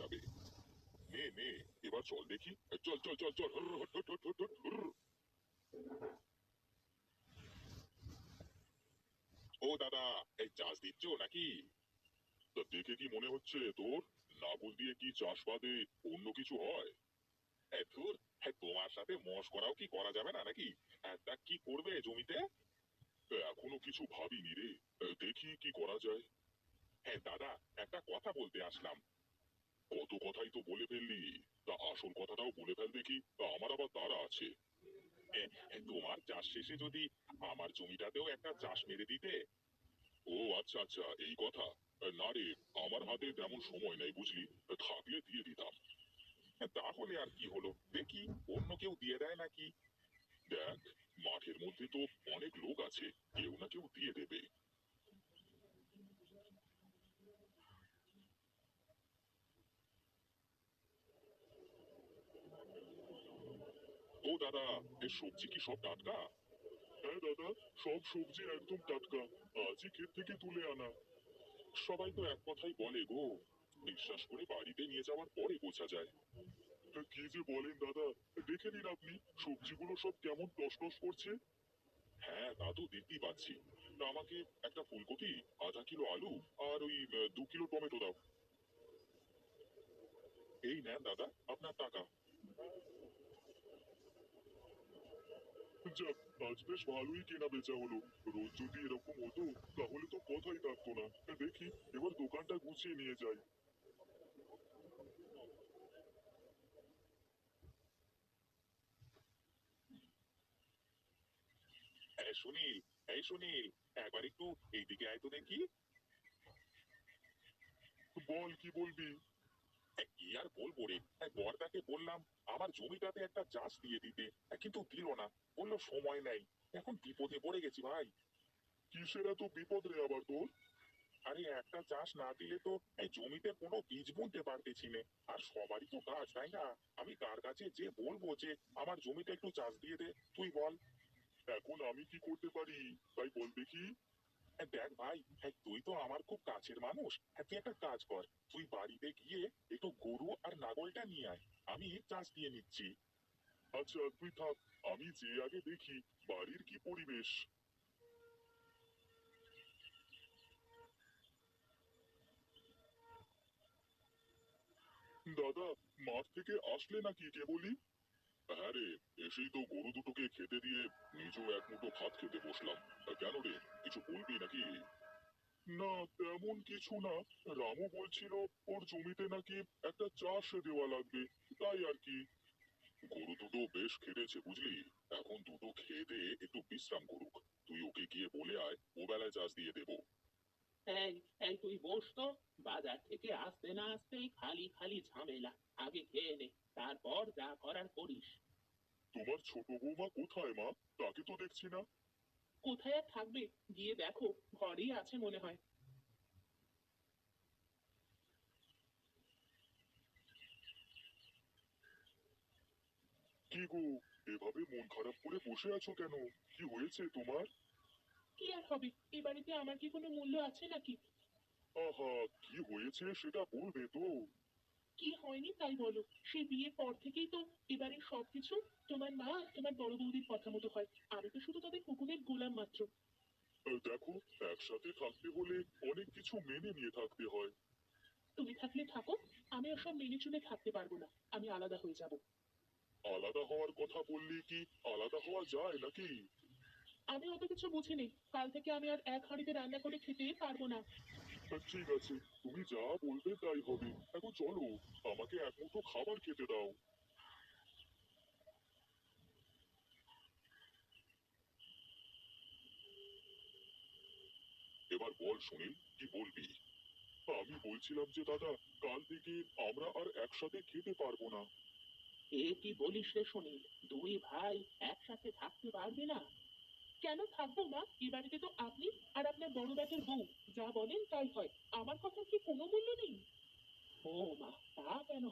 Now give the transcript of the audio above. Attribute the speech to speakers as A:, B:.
A: যাবে। নে নে, এবার চল দেখি। চল চল চল চল। ও দাদা, এই চাষ দিচ্ছ নাকি? তা দেখে কি মনে হচ্ছে তোর? লাঙল দিয়ে কি চাষবাদে অন্য কিছু হয়? ধুর, তোমার সাথে মশকরাও কি করা যাবে না নাকি? তা কি করবে জমিতে? এখনো কিছু ভাবিনি রে। দেখি কি করা যায়। হ্যাঁ দাদা, একটা কথা বলতে আসলাম। কত কথাই তো বলে ফেললি, তা আসল কথাটাও বলে ফেল দেখি। আমার আবার তাড়া আছে। তোমার চাষ শেষে যদি আমার জমিটাতেও একটা চাষ মেরে দিতে। ও আচ্ছা আচ্ছা, এই কথা। না রে, আমার হাতে তেমন সময় নেই বুঝলি। থাকলে দিয়ে দিতাম। তাহলে আর কি হলো, দেখি অন্য কেউ দিয়ে দেয় নাকি। দেখ, মাঠের মধ্যে তো অনেক লোক আছে, কেউ না কেউ দিয়ে দেবে। ও দাদা, এই সবজি কি সব টাটকা? হ্যাঁ দাদা, সব সবজি একদম টাটকা, আজই ক্ষেত থেকে তুলে আনা। সবাই তো এক কথাই বলে গো, বিশ্বাস করে বাড়িতে নিয়ে যাওয়ার পরে বোঝা যায়। কি যে বলেন দাদা, দেখে নিন আপনি, সবজিগুলো সব কেমন টসটস করছে। হ্যাঁ তা তো দেখতেই পাচ্ছি। তা আমাকে একটা ফুলকপি, আধা কিলো আলু, আর ওই 2 কিলো টমেটো দাও। এই নেন দাদা আপনার টাকা। যাক, আজ বেশ ভালোই কেনা বেচা হলো। রোজ যদি এরকম হতো তাহলে তো কথাই থাকতো না। দেখি এবার দোকানটা গুছিয়ে নিয়ে যাই। সুনীল, এই সুনীল, একবার একটু এইদিকে আয় তো দেখি। বল, কি বলবি? কি আর বলবো রে, বরদাকে বললাম আমার জমিটাতে একটা চাষ দিয়ে দিতে, কিন্তু দিল না। বললো সময় নেই। এখন বিপদে পড়ে গেছি ভাই। কিসের এত বিপদ রে আবার তোর? আরে একটা চাষ না দিলে তো এই জমিতে কোনো বীজ বুনতে পারতেছি না। আর সবারই তো কাজ, তাই না? আমি কার কাছে যে বলবো যে আমার জমিতে একটু চাষ দিয়ে দে, তুই বল। এখন আমি কি করতে পারি তাই বল দেখি। দেখ ভাই, তুই তো আমার খুব কাছের মানুষ। তুই একটা কাজ কর, তুই বাড়িতে গিয়ে একটু গরু আর নাগলটা নিয়ে আয়, আমি চাষ দিয়ে নিচ্ছি। আচ্ছা তুই থাক, আমি যে আগে দেখি বাড়ির কি পরিবেশ। দাদা, মাঠ থেকে আসলে নাকি কেবলই? হ্যাঁ রে, এসেই তো গরু দুটোকে খেতে দিয়ে নিজেও এক মুঠো ভাত খেতে বসলাম। কেন রে, কিছু বলবি নাকি? না, তেমন কিছু না। রামু বলছিল ওর জমিতে নাকি একটা চাষ দেওয়া লাগবে, তাই আর কি। গরু দুটো বেশ খেটেছে বুঝলি। এখন দুটো খেয়ে দিয়ে একটু বিশ্রাম করুক। তুই ওকে গিয়ে বলে আয় ও বেলায় চাষ দিয়ে দেবো।
B: এই এই তুই বস তো। বাজার থেকে আসতে না আসতেই খালি খালি ঝামেলা। আগে খেয়ে নে, তারপর যা করার করিস।
A: তোমার ছোট বৌমা কোথায় মা? তাকে তো দেখছি না।
B: কোথায় আর থাকবে, গিয়ে দেখো, ঘরেই আছে মনে হয়।
A: কি গো, এভাবে মন খারাপ করে বসে আছো কেন? কি হয়েছে তোমার?
B: কি আর হবে, এ বাড়িতে আমার কি কোনো মূল্য আছে নাকি?
A: আহা, কি হয়েছে সেটা বলবে তো।
B: কি হয়নি তাই বলো। সে বিয়ের পর থেকেই তো এবারে সবকিছু তোমার মা আর তোমার বড় বৌদির কথা মতো হয়। আমি তো শুধু তাদের হুকুমের গোলাম মাত্র।
A: দেখো, একসাথে থাকতে হলে অনেক কিছু মেনে নিয়ে থাকতে হয়।
B: তুমি থাকলে থাকো, আমি ওসব মেনে চলে থাকতে পারবো না। আমি আলাদা হয়ে যাব।
A: আলাদা হওয়ার কথা বললে কি আলাদা হওয়া যায় নাকি?
B: আমি অত কিছু বুঝিনি। কাল থেকে আমি আর এক হাঁড়িতে রান্না করে খেতেই পারবো না।
A: ঠিক আছে, তুমি যা বলবে তাই হবে। এখন চলো, আমাকে এক মুঠো খাবার খেতে দাও। এবার বল সুনীল, কি বলবি? আমি বলছিলাম যে দাদা, কাল থেকে আমরা আর একসাথে খেতে পারবো না।
B: এ কি বলিস রে সুনীল, দুই ভাই একসাথে থাকতে পারবে না? কেন থাকবো মা, এ বাড়িতে তো আপনি আর আপনার বড় ব্যাটার বউ যা বলেন তাই হয়। আমার কথার কি কোনো মূল্য নেই? ও মা, তা কেন